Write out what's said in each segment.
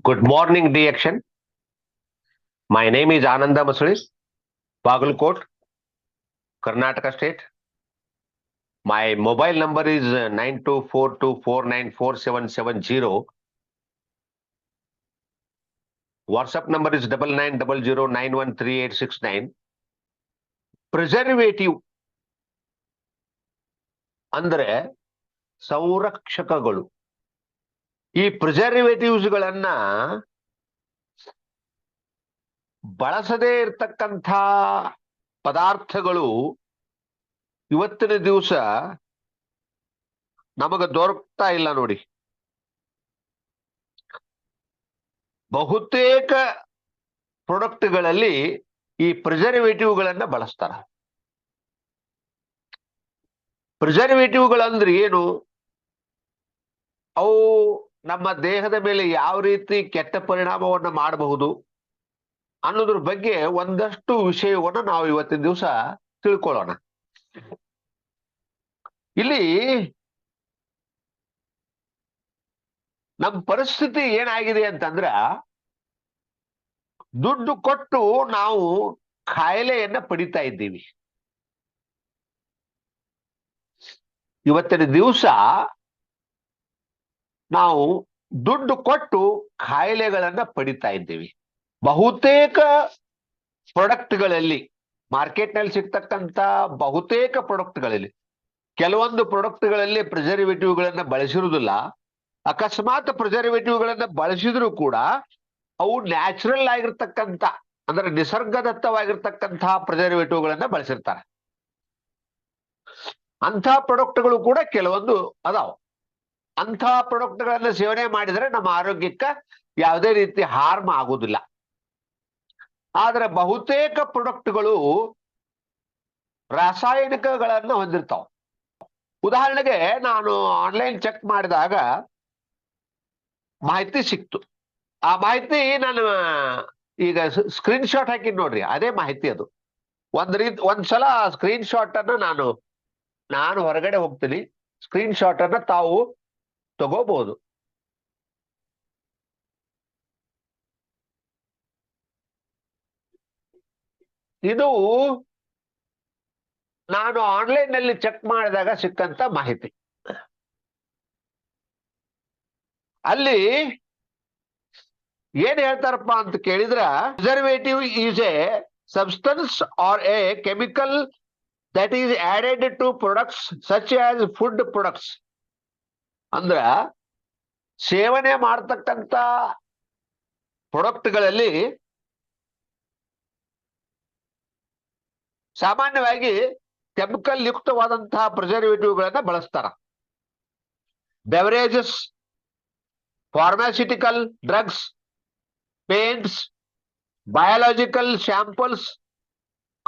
Good morning, DXN. My name is Ananda Masuli, Bagalkot, Karnataka State. My mobile number is 9242494770. WhatsApp number is 9900913869. Preservative ಅಂದ್ರೆ ಸಂರಕ್ಷಕಗಳು. ಈ preservatives ಗಳನ್ನ ಬಳಸದೇ ಇರತಕ್ಕಂಥ ಪದಾರ್ಥಗಳು ಇವತ್ತಿನ ದಿವಸ ನಮಗೆ ದೊರಕ್ತಾ ಇಲ್ಲ ನೋಡಿ. ಬಹುತೇಕ ಪ್ರಾಡಕ್ಟ್ಗಳಲ್ಲಿ ಈ ಪ್ರಿಸರ್ವೇಟಿವ್ಗಳನ್ನ ಬಳಸ್ತಾರ. ಪ್ರಿಸರ್ವೇಟಿವ್ಗಳಂದ್ರೆ ಏನು? ಅವು ನಮ್ಮ ದೇಹದ ಮೇಲೆ ಯಾವ ರೀತಿ ಕೆಟ್ಟ ಪರಿಣಾಮವನ್ನು ಮಾಡಬಹುದು ಅನ್ನೋದ್ರ ಬಗ್ಗೆ ಒಂದಷ್ಟು ವಿಷಯವನ್ನು ನಾವು ಇವತ್ತಿನ ದಿವಸ ತಿಳ್ಕೊಳ್ಳೋಣ. ಇಲ್ಲಿ ನಮ್ಮ ಪರಿಸ್ಥಿತಿ ಏನಾಗಿದೆ ಅಂತಂದ್ರ, ದುಡ್ಡು ಕೊಟ್ಟು ನಾವು ಕಾಯಿಲೆಯನ್ನ ಪಡಿತಾ ಇದ್ದೀವಿ. ಇವತ್ತಿನ ದಿವಸ ನಾವು ದುಡ್ಡು ಕೊಟ್ಟು ಕಾಯಿಲೆಗಳನ್ನ ಪಡಿತಾ ಇದ್ದೀವಿ. ಬಹುತೇಕ ಪ್ರಾಡಕ್ಟ್ಗಳಲ್ಲಿ, ಮಾರ್ಕೆಟ್ನಲ್ಲಿ ಸಿಗ್ತಕ್ಕಂಥ ಬಹುತೇಕ ಪ್ರಾಡಕ್ಟ್ಗಳಲ್ಲಿ, ಕೆಲವೊಂದು ಪ್ರಾಡಕ್ಟ್ಗಳಲ್ಲಿ ಪ್ರಿಸರ್ವೇಟಿವ್ಗಳನ್ನ ಬಳಸಿರುವುದಿಲ್ಲ. ಅಕಸ್ಮಾತ್ ಪ್ರಿಸರ್ವೇಟಿವ್ಗಳನ್ನ ಬಳಸಿದ್ರು ಕೂಡ ಅವು ನ್ಯಾಚುರಲ್ ಆಗಿರ್ತಕ್ಕಂಥ, ಅಂದ್ರೆ ನಿಸರ್ಗದತ್ತವಾಗಿರ್ತಕ್ಕಂತಹ ಪ್ರಿಸರ್ವೇಟಿವ್ಗಳನ್ನ ಬಳಸಿರ್ತಾರೆ. ಅಂಥ ಪ್ರಾಡಕ್ಟ್ಗಳು ಕೂಡ ಕೆಲವೊಂದು ಅದಾವ. ಅಂಥ ಪ್ರಾಡಕ್ಟ್ಗಳನ್ನ ಸೇವನೆ ಮಾಡಿದ್ರೆ ನಮ್ಮ ಆರೋಗ್ಯಕ್ಕೆ ಯಾವುದೇ ರೀತಿ ಹಾರ್ಮ್ ಆಗುವುದಿಲ್ಲ. ಆದ್ರೆ ಬಹುತೇಕ ಪ್ರಾಡಕ್ಟ್ಗಳು ರಾಸಾಯನಿಕಗಳನ್ನ ಹೊಂದಿರ್ತಾವ. ಉದಾಹರಣೆಗೆ ನಾನು ಆನ್ಲೈನ್ ಚೆಕ್ ಮಾಡಿದಾಗ ಮಾಹಿತಿ ಸಿಕ್ತು. ಆ ಮಾಹಿತಿ ನಾನು ಈಗ ಸ್ಕ್ರೀನ್ ಶಾಟ್ ಹಾಕಿದ್ ನೋಡ್ರಿ, ಅದೇ ಮಾಹಿತಿ ಅದು. ಒಂದ್ಸಲ ಸ್ಕ್ರೀನ್ ಶಾಟ್ ಅನ್ನ ನಾನು ಹೊರಗಡೆ ಹೋಗ್ತೀನಿ, ಸ್ಕ್ರೀನ್ ಶಾಟ್ ಅನ್ನ ತಾವು ತಗೋಬಹುದು. ಇದು ನಾನು ಆನ್ಲೈನ್ ನಲ್ಲಿ ಚೆಕ್ ಮಾಡಿದಾಗ ಸಿಕ್ಕಂತ ಮಾಹಿತಿ. ಅಲ್ಲಿ ಏನ್ ಹೇಳ್ತಾರಪ್ಪ ಅಂತ ಕೇಳಿದ್ರ, preservative is a substance or a chemical that is added to products such as food products. ಅಂದ್ರ ಸೇವನೆ ಮಾಡತಕ್ಕಂತ ಪ್ರಾಡಕ್ಟ್ಗಳಲ್ಲಿ ಸಾಮಾನ್ಯವಾಗಿ ಕೆಮಿಕಲ್ ಯುಕ್ತವಾದಂತಹ ಪ್ರಿಸರ್ವೇಟಿವ್ಗಳನ್ನ ಬಳಸ್ತಾರ. Beverages, pharmaceutical drugs, paints, biological samples,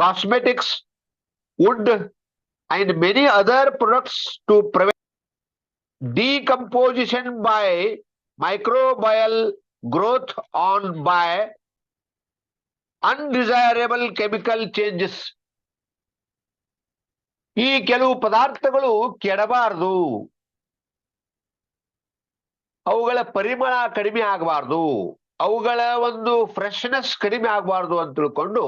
cosmetics, wood and many other products to prevent decomposition by microbial growth on by undesirable chemical changes. ಈ ಕೆಲವು ಪದಾರ್ಥಗಳು ಕೆಡಬಾರದು, ಅವುಗಳ ಪರಿಮಳ ಕಡಿಮೆ ಆಗಬಾರ್ದು, ಅವುಗಳ ಒಂದು ಫ್ರೆಶ್ನೆಸ್ ಕಡಿಮೆ ಆಗಬಾರ್ದು ಅಂತ ತಿಳ್ಕೊಂಡು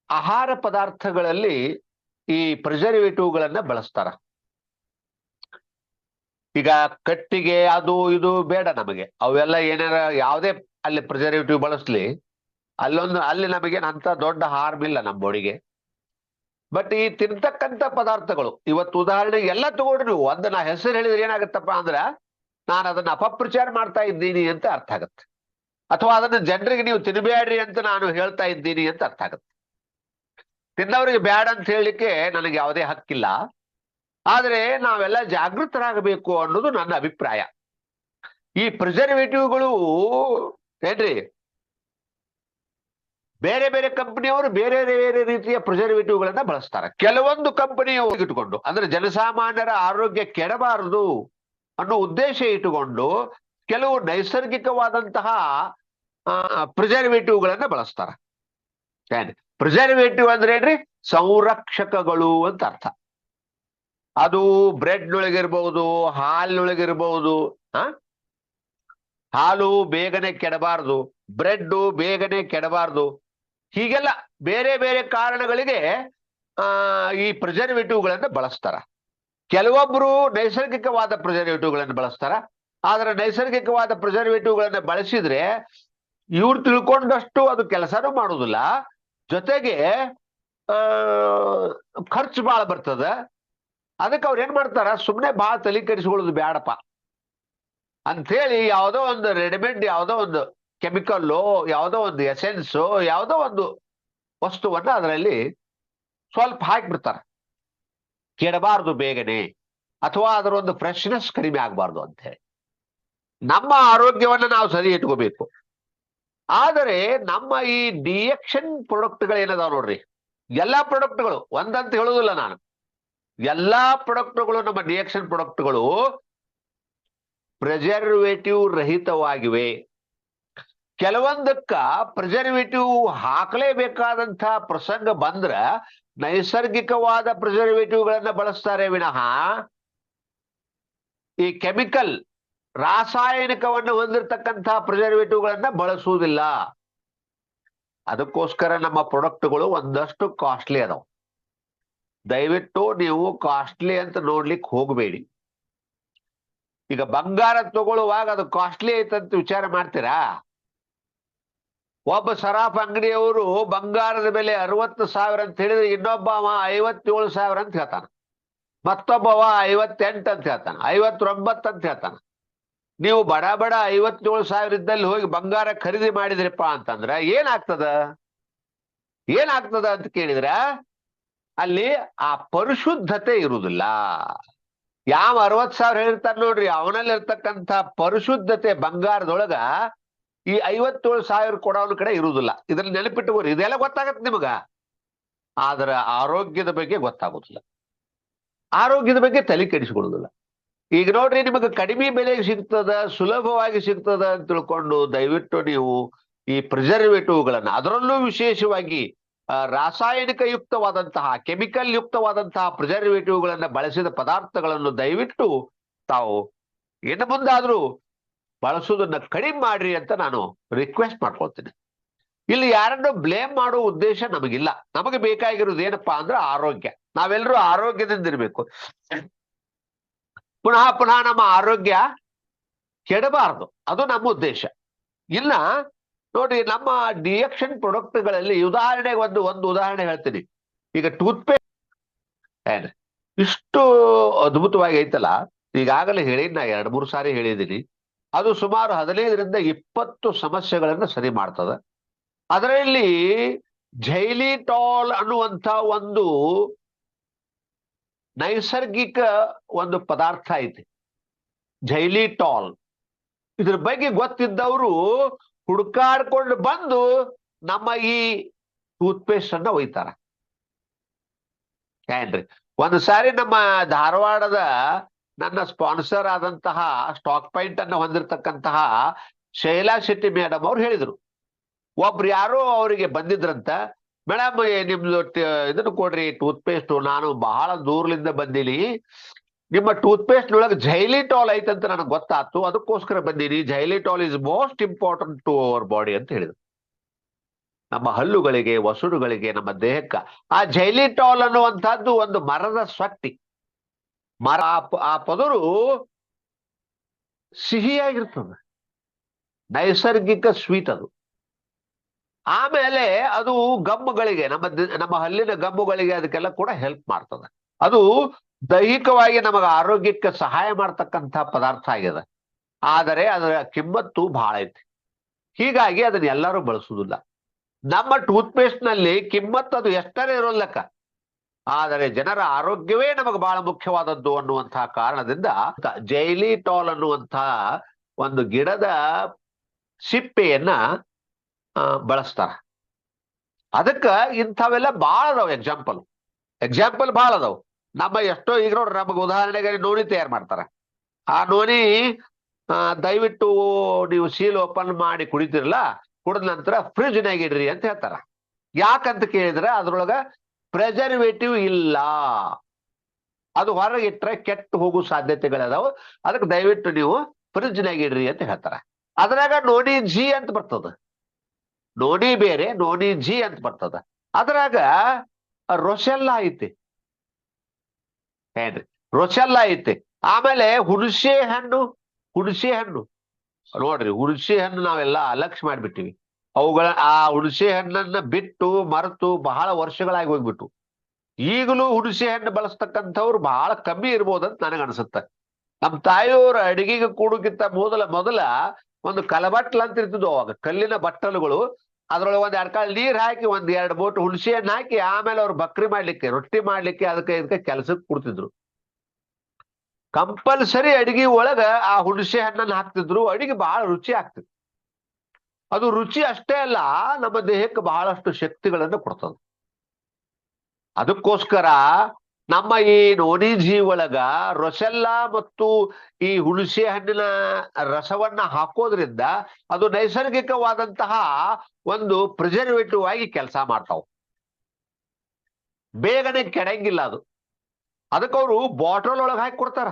ಆಹಾರ ಪದಾರ್ಥಗಳಲ್ಲಿ ಈ ಪ್ರಿಸರ್ವೇಟಿವ್ಗಳನ್ನ ಬಳಸ್ತಾರ. ಈಗ ಕಟ್ಟಿಗೆ ಅದು ಇದು ಬೇಡ ನಮಗೆ, ಅವೆಲ್ಲ ಏನಾರ ಯಾವುದೇ ಅಲ್ಲಿ ಪ್ರಿಸರ್ವೇಟಿವ್ ಬಳಸ್ಲಿ, ಅಲ್ಲಿ ನಮಗೆ ಅಂತ ದೊಡ್ಡ ಹಾರ್ಮ್ ಇಲ್ಲ ನಮ್ಮ ಬಾಡಿಗೆ. ಬಟ್ ಈ ತಿಂತಕ್ಕಂಥ ಪದಾರ್ಥಗಳು ಇವತ್ತು ಉದಾಹರಣೆಗೆ ಎಲ್ಲ ತಗೊಂಡ್ರು ಒಂದು ನಾ ಹೆಸರು ಹೇಳಿದ್ರೆ ಏನಾಗತ್ತಪ್ಪ ಅಂದ್ರ ನಾನು ಅದನ್ನ ಅಪಪ್ರಚಾರ ಮಾಡ್ತಾ ಇದ್ದೀನಿ ಅಂತ ಅರ್ಥ ಆಗತ್ತೆ, ಅಥವಾ ಅದನ್ನ ಜನರಿಗೆ ನೀವು ತಿನ್ಬೇಡ್ರಿ ಅಂತ ನಾನು ಹೇಳ್ತಾ ಇದ್ದೀನಿ ಅಂತ ಅರ್ಥ ಆಗತ್ತೆ. ತಿನ್ನವರಿಗೆ ಬ್ಯಾಡ ಅಂತ ಹೇಳಲಿಕ್ಕೆ ನನಗೆ ಯಾವುದೇ ಹಕ್ಕಿಲ್ಲ. ಆದ್ರೆ ನಾವೆಲ್ಲ ಜಾಗೃತರಾಗಬೇಕು ಅನ್ನೋದು ನನ್ನ ಅಭಿಪ್ರಾಯ. ಈ ಪ್ರಿಸರ್ವೇಟಿವ್ಗಳು ಏನ್ರಿ, ಬೇರೆ ಬೇರೆ ಕಂಪನಿಯವರು ಬೇರೆ ಬೇರೆ ರೀತಿಯ ಪ್ರಿಸರ್ವೇಟಿವ್ಗಳನ್ನ ಬಳಸ್ತಾರೆ. ಕೆಲವೊಂದು ಕಂಪನಿಯವರು ಇಟ್ಟುಕೊಂಡು, ಅಂದ್ರೆ ಜನಸಾಮಾನ್ಯರ ಆರೋಗ್ಯ ಕೆಡಬಾರದು ಅನ್ನೋ ಉದ್ದೇಶ ಇಟ್ಟುಕೊಂಡು ಕೆಲವು ನೈಸರ್ಗಿಕವಾದಂತಹ ಪ್ರಿಸರ್ವೇಟಿವ್ಗಳನ್ನ ಬಳಸ್ತಾರ. ಪ್ರಿಸರ್ವೇಟಿವ್ ಅಂದ್ರೆ ಏನ್ರಿ, ಸಂರಕ್ಷಕಗಳು ಅಂತ ಅರ್ಥ. ಅದು ಬ್ರೆಡ್ ನೊಳಗಿರ್ಬಹುದು, ಹಾಲಿನೊಳಗಿರ್ಬಹುದು, ಹಾಲು ಬೇಗನೆ ಕೆಡಬಾರ್ದು, ಬ್ರೆಡ್ ಬೇಗನೆ ಕೆಡಬಾರ್ದು, ಹೀಗೆಲ್ಲ ಬೇರೆ ಬೇರೆ ಕಾರಣಗಳಿಗೆ ಈ ಪ್ರಿಸರ್ವೇಟಿವ್ಗಳನ್ನು ಬಳಸ್ತಾರ. ಕೆಲವೊಬ್ರು ನೈಸರ್ಗಿಕವಾದ ಪ್ರಿಸರ್ವೇಟಿವ್ಗಳನ್ನು ಬಳಸ್ತಾರ. ಆದ್ರೆ ನೈಸರ್ಗಿಕವಾದ ಪ್ರಿಸರ್ವೇಟಿವ್ಗಳನ್ನು ಬಳಸಿದ್ರೆ ಇವ್ರು ತಿಳ್ಕೊಂಡಷ್ಟು ಅದು ಕೆಲಸನೂ ಮಾಡುದಿಲ್ಲ, ಜೊತೆಗೆ ಖರ್ಚು ಬಹಳ ಬರ್ತದ. ಅದಕ್ಕೆ ಅವ್ರು ಏನ್ ಮಾಡ್ತಾರ, ಸುಮ್ಮನೆ ಬಹಳ ತಲೆ ಕೆಡಿಸ್ಕೊಳ್ಳೋದು ಬ್ಯಾಡಪ್ಪ ಅಂಥೇಳಿ ಯಾವುದೋ ಒಂದು ರೆಡಿಮೇಡ್, ಯಾವುದೋ ಒಂದು ಕೆಮಿಕಲ್ಲು, ಯಾವುದೋ ಒಂದು ಎಸೆನ್ಸು, ಯಾವುದೋ ಒಂದು ವಸ್ತುವನ್ನ ಅದರಲ್ಲಿ ಸ್ವಲ್ಪ ಹಾಕಿಬಿಡ್ತಾರೆ, ಕೆಡಬಾರ್ದು ಬೇಗನೆ, ಅಥವಾ ಅದರ ಒಂದು ಫ್ರೆಶ್ನೆಸ್ ಕಡಿಮೆ ಆಗಬಾರ್ದು ಅಂತ ಹೇಳಿ. ನಮ್ಮ ಆರೋಗ್ಯವನ್ನ ನಾವು ಸರಿ ಇಟ್ಕೋಬೇಕು. ಆದರೆ ನಮ್ಮ ಈ ಡಿಎಕ್ಷನ್ ಪ್ರಾಡಕ್ಟ್ಗಳು ಏನದಾವ ನೋಡ್ರಿ, ಎಲ್ಲಾ ಪ್ರಾಡಕ್ಟ್ಗಳು ಒಂದಂತ ಹೇಳುದಿಲ್ಲ ನಾನು, ಎಲ್ಲಾ ಪ್ರಾಡಕ್ಟ್ಗಳು, ನಮ್ಮ ಡಿಎಕ್ಷನ್ ಪ್ರಾಡಕ್ಟ್ಗಳು ಪ್ರಿಸರ್ವೇಟಿವ್ ರಹಿತವಾಗಿವೆ. ಕೆಲವೊಂದಕ್ಕ ಪ್ರಿಸರ್ವೇಟಿವ್ ಹಾಕಲೇಬೇಕಾದಂತ ಪ್ರಸಂಗ ಬಂದ್ರ ನೈಸರ್ಗಿಕವಾದ ಪ್ರಿಸರ್ವೇಟಿವ್ಗಳನ್ನ ಬಳಸ್ತಾರೆ ವಿನಃ ಈ ಕೆಮಿಕಲ್ ರಾಸಾಯನಿಕವನ್ನು ಹೊಂದಿರತಕ್ಕಂತಹ ಪ್ರಿಸರ್ವೇಟಿವ್ಗಳನ್ನ ಬಳಸುವುದಿಲ್ಲ. ಅದಕ್ಕೋಸ್ಕರ ನಮ್ಮ ಪ್ರಾಡಕ್ಟ್ಗಳು ಒಂದಷ್ಟು ಕಾಸ್ಟ್ಲಿ ಅದಾವ. ದಯವಿಟ್ಟು ನೀವು ಕಾಸ್ಟ್ಲಿ ಅಂತ ನೋಡ್ಲಿಕ್ಕೆ ಹೋಗಬೇಡಿ. ಈಗ ಬಂಗಾರ ತಗೊಳ್ಳುವಾಗ ಅದು ಕಾಸ್ಟ್ಲಿ ಐತಂತ ವಿಚಾರ ಮಾಡ್ತೀರಾ? ಒಬ್ಬ ಸರಾಫ್ ಅಂಗಡಿಯವರು ಬಂಗಾರದ ಬೆಲೆ 60,000 ಅಂತ ಹೇಳಿದ್ರೆ ಇನ್ನೊಬ್ಬ 57,000 ಅಂತ ಹೇಳ್ತಾನ, ಮತ್ತೊಬ್ಬವ 58 ಅಂತ ಹೇಳ್ತಾನ, 59 ಅಂತ ಹೇಳ್ತಾನ. ನೀವು ಬಡ ಬಡ 57,000 ಇದ್ದಲ್ಲಿ ಹೋಗಿ ಬಂಗಾರ ಖರೀದಿ ಮಾಡಿದ್ರಪ್ಪ ಅಂತಂದ್ರ ಏನಾಗ್ತದ ಅಂತ ಕೇಳಿದ್ರ ಅಲ್ಲಿ ಆ ಪರಿಶುದ್ಧತೆ ಇರುವುದಿಲ್ಲ. ಯಾವ 60,000 ಹೇಳಿರ್ತಾರ ನೋಡ್ರಿ, ಅವನಲ್ಲಿ ಇರ್ತಕ್ಕಂಥ ಪರಿಶುದ್ಧತೆ ಬಂಗಾರದೊಳಗ ಈ 57,000 ಕೊಡೋನ ಕಡೆ ಇರುವುದಿಲ್ಲ. ಇದ್ರಲ್ಲಿ ನೆನಪಿಟ್ಟುಕೋರಿ, ಇದೆಲ್ಲ ಗೊತ್ತಾಗತ್ತೆ ನಿಮಗ, ಆದ್ರ ಆರೋಗ್ಯದ ಬಗ್ಗೆ ಗೊತ್ತಾಗುದಿಲ್ಲ, ಆರೋಗ್ಯದ ಬಗ್ಗೆ ತಲೆ ಕೆಡಿಸಿಕೊಳ್ಳುದಿಲ್ಲ. ಈಗ ನೋಡ್ರಿ, ನಿಮಗೆ ಕಡಿಮೆ ಬೆಲೆಗೆ ಸಿಗ್ತದ, ಸುಲಭವಾಗಿ ಸಿಗ್ತದ ಅಂತ ತಿಳ್ಕೊಂಡು ದಯವಿಟ್ಟು ನೀವು ಈ ಪ್ರಿಸರ್ವೇಟಿವ್ಗಳನ್ನ, ಅದರಲ್ಲೂ ವಿಶೇಷವಾಗಿ ರಾಸಾಯನಿಕ ಯುಕ್ತವಾದಂತಹ, ಕೆಮಿಕಲ್ ಯುಕ್ತವಾದಂತಹ ಪ್ರಿಸರ್ವೇಟಿವ್ಗಳನ್ನ ಬಳಸಿದ ಪದಾರ್ಥಗಳನ್ನು ದಯವಿಟ್ಟು ತಾವು ಇನ್ನು ಮುಂದಾದ್ರೂ ಬಳಸುವುದನ್ನ ಕಡಿಮೆ ಮಾಡ್ರಿ ಅಂತ ನಾನು ರಿಕ್ವೆಸ್ಟ್ ಮಾಡ್ಕೊಳ್ತೀನಿ. ಇಲ್ಲಿ ಯಾರನ್ನು ಬ್ಲೇಮ್ ಮಾಡೋ ಉದ್ದೇಶ ನಮಗಿಲ್ಲ. ನಮಗೆ ಬೇಕಾಗಿರೋದು ಏನಪ್ಪಾ ಅಂದ್ರೆ ಆರೋಗ್ಯ. ನಾವೆಲ್ಲರೂ ಆರೋಗ್ಯದಿಂದ ಇರಬೇಕು. ಪುನಃ ಪುನಃ ನಮ್ಮ ಆರೋಗ್ಯ ಕೆಡಬಾರದು, ಅದು ನಮ್ಮ ಉದ್ದೇಶ. ಇಲ್ಲ ನೋಡಿ, ನಮ್ಮ ಡಿಎಕ್ಷನ್ ಪ್ರಾಡಕ್ಟ್ಗಳಲ್ಲಿ ಉದಾಹರಣೆಗೆ ಒಂದು ಉದಾಹರಣೆ ಹೇಳ್ತೀನಿ. ಈಗ ಟೂತ್ಪೇಸ್ಟ್ ಏನ್ ಇಷ್ಟು ಅದ್ಭುತವಾಗಿ ಐತಲ್ಲ, ಈಗಾಗಲೇ ಹೇಳಿದ್ ನಾ 2-3 ಸಾರಿ ಹೇಳಿದ್ದೀನಿ. ಅದು ಸುಮಾರು 15ರಿಂದ 20 ಸಮಸ್ಯೆಗಳನ್ನು ಸರಿ ಮಾಡ್ತದ. ಅದರಲ್ಲಿ ಝೈಲಿಟಾಲ್ ಅನ್ನುವಂಥ ಒಂದು ನೈಸರ್ಗಿಕ ಒಂದು ಪದಾರ್ಥ ಐತಿ, ಝೈಲಿಟಾಲ್. ಇದ್ರ ಬಗ್ಗೆ ಗೊತ್ತಿದ್ದವರು ಹುಡುಕಾಡ್ಕೊಂಡು ಬಂದು ನಮ್ಮ ಈ ಟೂತ್ಪೇಸ್ಟ್ ಅನ್ನ ಒಯ್ತಾರ. ಏನ್ರಿ, ಒಂದು ಸಾರಿ ನಮ್ಮ ಧಾರವಾಡದ ನನ್ನ ಸ್ಪಾನ್ಸರ್ ಆದಂತಹ ಸ್ಟಾಕ್ ಪಾಯಿಂಟ್ ಅನ್ನ ಹೊಂದಿರತಕ್ಕಂತಹ ಶೈಲಾ ಶೆಟ್ಟಿ ಮೇಡಮ್ ಅವ್ರು ಹೇಳಿದ್ರು, ಒಬ್ರು ಯಾರೋ ಅವರಿಗೆ ಬಂದಿದ್ರಂತ, ಮೇಡಮ್ ನಿಮ್ದು ಇದನ್ನು ಕೊಡ್ರಿ ಟೂತ್ಪೇಸ್ಟ್, ನಾನು ಬಹಳ ದೂರದಿಂದ ಬಂದೀನಿ, ನಿಮ್ಮ ಟೂತ್ಪೇಸ್ಟ್ ನೊಳಗೆ ಝೈಲಿಟಾಲ್ ಐತಂತ ನನಗೆ ಗೊತ್ತಾಯ್ತು, ಅದಕ್ಕೋಸ್ಕರ ಬಂದೀನಿ. Xylitol is most important to our body ಅಂತ ಹೇಳಿದ್ರು. ನಮ್ಮ ಹಲ್ಲುಗಳಿಗೆ, ವಸುಡುಗಳಿಗೆ, ನಮ್ಮ ದೇಹಕ್ಕ ಆ ಝೈಲಿಟಾಲ್ ಅನ್ನುವಂಥದ್ದು ಒಂದು ಮರದ ಸೊಟ್ಟಿ. ಮರ ಆ ಪದರು ಸಿಹಿಯಾಗಿರ್ತದೆ, ನೈಸರ್ಗಿಕ ಸ್ವೀಟ್ ಅದು. ಆಮೇಲೆ ಅದು ಗಮ್ಮುಗಳಿಗೆ, ನಮ್ಮ ಹಲ್ಲಿನ ಗಮ್ಮುಗಳಿಗೆ ಅದಕ್ಕೆಲ್ಲ ಕೂಡ ಹೆಲ್ಪ್ ಮಾಡ್ತದೆ. ಅದು ದೈಹಿಕವಾಗಿ ನಮಗೆ ಆರೋಗ್ಯಕ್ಕೆ ಸಹಾಯ ಮಾಡ್ತಕ್ಕಂಥ ಪದಾರ್ಥ ಆಗಿದೆ. ಆದರೆ ಅದರ ಕಿಮ್ಮತ್ತು ಬಹಳ ಐತಿ, ಹೀಗಾಗಿ ಅದನ್ನ ಎಲ್ಲರೂ ಬಳಸುವುದಿಲ್ಲ. ನಮ್ಮ ಟೂತ್ಪೇಸ್ಟ್ ನಲ್ಲಿ ಕಿಮ್ಮತ್ತು ಅದು ಎಷ್ಟರೇ ಇರೋಲ್ಲಕ್ಕ, ಆದರೆ ಜನರ ಆರೋಗ್ಯವೇ ನಮಗೆ ಬಹಳ ಮುಖ್ಯವಾದದ್ದು ಅನ್ನುವಂತಹ ಕಾರಣದಿಂದ ಜೈಲಿಟಾಲ್ ಅನ್ನುವಂತಹ ಒಂದು ಗಿಡದ ಸಿಪ್ಪೆಯನ್ನ ಬಳಸ್ತಾರ. ಅದಕ್ಕ ಇಂಥವೆಲ್ಲ ಭಾಳ ಅದಾವ, ಎಕ್ಸಾಂಪಲ್ ಭಾಳ ಅದಾವ. ನಮ್ಮ ಎಷ್ಟೋ ಈಗ ನೋಡ್ರಿ, ನಮಗೆ ಉದಾಹರಣೆಗೆ ನೋಣಿ ತಯಾರು ಮಾಡ್ತಾರ. ಆ ನೋಣಿ ದಯವಿಟ್ಟು ನೀವು ಸೀಲ್ ಓಪನ್ ಮಾಡಿ ಕುಡಿತಿರಲ್ಲ, ಕುಡಿದ ನಂತರ ಫ್ರಿಜ್ನಾಗ ಇಡ್ರಿ ಅಂತ ಹೇಳ್ತಾರ. ಯಾಕಂತ ಕೇಳಿದ್ರೆ ಅದ್ರೊಳಗ ಪ್ರಿಸರ್ವೇಟಿವ್ ಇಲ್ಲ, ಅದು ಹೊರಗಿಟ್ರೆ ಕೆಟ್ಟು ಹೋಗೋ ಸಾಧ್ಯತೆಗಳದಾವ, ಅದಕ್ಕೆ ದಯವಿಟ್ಟು ನೀವು ಫ್ರಿಜ್ನಾಗ ಇಡ್ರಿ ಅಂತ ಹೇಳ್ತಾರ. ಅದ್ರಾಗ ನೋನಿ ಜಿ ಅಂತ ಬರ್ತದ, ನೋನಿ ಬೇರೆ ನೋನಿ ಜಿ ಅಂತ ಬರ್ತದ. ಅದ್ರಾಗ ರೊಸೆಲ್ಲ ಐತಿ ಏನ್ರಿ, ರೊಸೆಲ್ಲ ಐತಿ. ಆಮೇಲೆ ಹುಣಸೆ ಹಣ್ಣು, ಹುಣಸೆ ಹಣ್ಣು ನೋಡ್ರಿ, ಹುಣಸೆ ಹಣ್ಣು ನಾವೆಲ್ಲ ಅಲಕ್ಷ್ಯ ಮಾಡ್ಬಿಟ್ಟಿವಿ. ಆ ಹುಣಸೆ ಹಣ್ಣನ್ನ ಬಿಟ್ಟು ಮರೆತು ಬಹಳ ವರ್ಷಗಳಾಗಿ ಹೋಗ್ಬಿಟ್ಟು. ಈಗಲೂ ಹುಣಸೆ ಹಣ್ಣು ಬಳಸ್ತಕ್ಕಂಥವ್ರು ಬಹಳ ಕಮ್ಮಿ ಇರ್ಬೋದಂತ ನನಗನ್ಸುತ್ತೆ. ನಮ್ಮ ತಾಯಿಯವ್ರ ಅಡಿಗೆಗೆ ಕೂಡಕ್ಕಿಂತ ಮೊದಲ ಒಂದು ಕಲಬಟ್ಲ ಅಂತ ಇರ್ತಿದ್ವು ಅವಾಗ, ಕಲ್ಲಿನ ಬಟ್ಟಲುಗಳು. ಅದ್ರೊಳಗೆ ಒಂದ್ 2 ಕಾಳು ನೀರ್ ಹಾಕಿ 1-2 ಬೋಟ್ ಹುಣಸೆ ಹಣ್ಣು ಹಾಕಿ ಆಮೇಲೆ ಅವ್ರು ಬಕ್ರಿ ಮಾಡ್ಲಿಕ್ಕೆ, ರೊಟ್ಟಿ ಮಾಡ್ಲಿಕ್ಕೆ ಅದಕ್ಕೆ ಇದಕ್ಕೆ ಕೆಲಸಕ್ಕೆ ಕೊಡ್ತಿದ್ರು. ಕಂಪಲ್ಸರಿ ಅಡಿಗೆ ಒಳಗ ಆ ಹುಣಸೆ ಹಣ್ಣನ್ನು ಹಾಕ್ತಿದ್ರು. ಅಡಿಗೆ ಬಹಳ ರುಚಿ ಆಗ್ತಿತ್ತು. ಅದು ರುಚಿ ಅಷ್ಟೇ ಅಲ್ಲ, ನಮ್ಮ ದೇಹಕ್ಕೆ ಬಹಳಷ್ಟು ಶಕ್ತಿಗಳನ್ನು ಕೊಡ್ತದೆ. ಅದಕ್ಕೋಸ್ಕರ ನಮ್ಮ ಈ ನೋನಿ ಜೀ ಒಳಗ ರೊಸೆಲ್ಲ ಮತ್ತು ಈ ಹುಣಸೆ ಹಣ್ಣಿನ ರಸವನ್ನ ಹಾಕೋದ್ರಿಂದ ಅದು ನೈಸರ್ಗಿಕವಾದಂತಹ ಒಂದು ಪ್ರಿಸರ್ವೇಟಿವ್ ಆಗಿ ಕೆಲಸ ಮಾಡ್ತಾವ. ಬೇಗನೆ ಕೆಡಂಗಿಲ್ಲ ಅದು. ಅದಕ್ಕವರು ಬಾಟಲ್ ಒಳಗೆ ಹಾಕಿ ಕೊಡ್ತಾರ.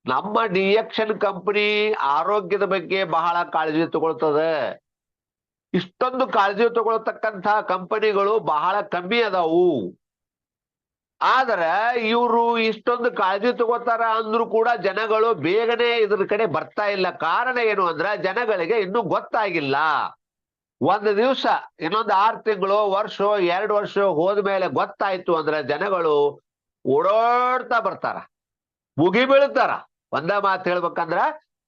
ನಮ್ಮ ಡಿಎಕ್ಷನ್ ಕಂಪನಿ ಆರೋಗ್ಯದ ಬಗ್ಗೆ ಬಹಳ ಕಾಳಜಿ ತಗೊಳ್ತದೆ. ಇಷ್ಟೊಂದು ಕಾಳಜಿ ತಗೊಳ್ತಕ್ಕಂಥ ಕಂಪನಿಗಳು ಬಹಳ ಕಮ್ಮಿ ಅದಾವು. ಆದ್ರೆ ಇವರು ಇಷ್ಟೊಂದು ಕಾಳಜಿ ತಗೋತಾರ ಅಂದ್ರೂ ಕೂಡ ಜನಗಳು ಬೇಗನೆ ಇದ್ರ ಕಡೆ ಬರ್ತಾ ಇಲ್ಲ. ಕಾರಣ ಏನು ಅಂದ್ರೆ ಜನಗಳಿಗೆ ಇನ್ನೂ ಗೊತ್ತಾಗಿಲ್ಲ. ಒಂದು ದಿವಸ, ಇನ್ನೊಂದು 6 ತಿಂಗಳು, ವರ್ಷ, 2 ವರ್ಷ ಹೋದ್ಮೇಲೆ ಗೊತ್ತಾಯ್ತು ಅಂದ್ರೆ ಜನಗಳು ಓಡಾಡ್ತಾ ಬರ್ತಾರ, ಮುಗಿಬೀಳ್ತಾರ. ಒಂದೇ ಮಾತು ಹೇಳ್ಬೇಕಂದ್ರ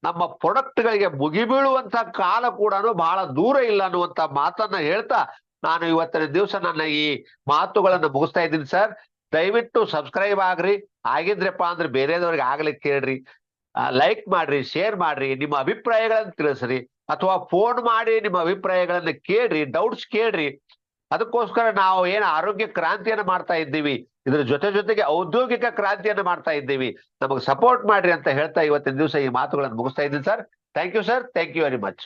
ನಮ್ಮ ಪ್ರಾಡಕ್ಟ್ಗಳಿಗೆ ಮುಗಿಬೀಳುವಂತ ಕಾಲ ಕೂಡ ಬಹಳ ದೂರ ಇಲ್ಲ ಅನ್ನುವಂತ ಮಾತನ್ನ ಹೇಳ್ತಾ ನಾನು ಇವತ್ತಿನ ದಿವಸ ನನ್ನ ಈ ಮಾತುಗಳನ್ನು ಮುಗಿಸ್ತಾ ಇದ್ದೀನಿ. ಸರ್, ದಯವಿಟ್ಟು ಸಬ್ಸ್ಕ್ರೈಬ್ ಆಗ್ರಿ. ಆಗಿದ್ರಪ್ಪ ಅಂದ್ರೆ ಬೇರೆದವ್ರಿಗೆ ಆಗ್ಲಿಕ್ಕೆ ಕೇಳ್ರಿ, ಲೈಕ್ ಮಾಡ್ರಿ, ಶೇರ್ ಮಾಡ್ರಿ, ನಿಮ್ಮ ಅಭಿಪ್ರಾಯಗಳನ್ನು ತಿಳಿಸ್ರಿ, ಅಥವಾ ಫೋನ್ ಮಾಡಿ ನಿಮ್ಮ ಅಭಿಪ್ರಾಯಗಳನ್ನ ಕೇಳ್ರಿ, ಡೌಟ್ಸ್ ಕೇಳ್ರಿ. ಅದಕ್ಕೋಸ್ಕರ ನಾವು ಏನು ಆರೋಗ್ಯ ಕ್ರಾಂತಿಯನ್ನು ಮಾಡ್ತಾ ಇದ್ದೀವಿ, ಇದ್ರ ಜೊತೆಗೆ ಔದ್ಯೋಗಿಕ ಕ್ರಾಂತಿಯನ್ನು ಮಾಡ್ತಾ ಇದ್ದೀವಿ. ನಮಗೆ ಸಪೋರ್ಟ್ ಮಾಡ್ರಿ ಅಂತ ಹೇಳ್ತಾ ಇವತ್ತಿನ ದಿವಸ ಈ ಮಾತುಗಳನ್ನು ಮುಗಿಸ್ತಾ ಇದ್ದೀನಿ sir. Thank you sir, thank you very much.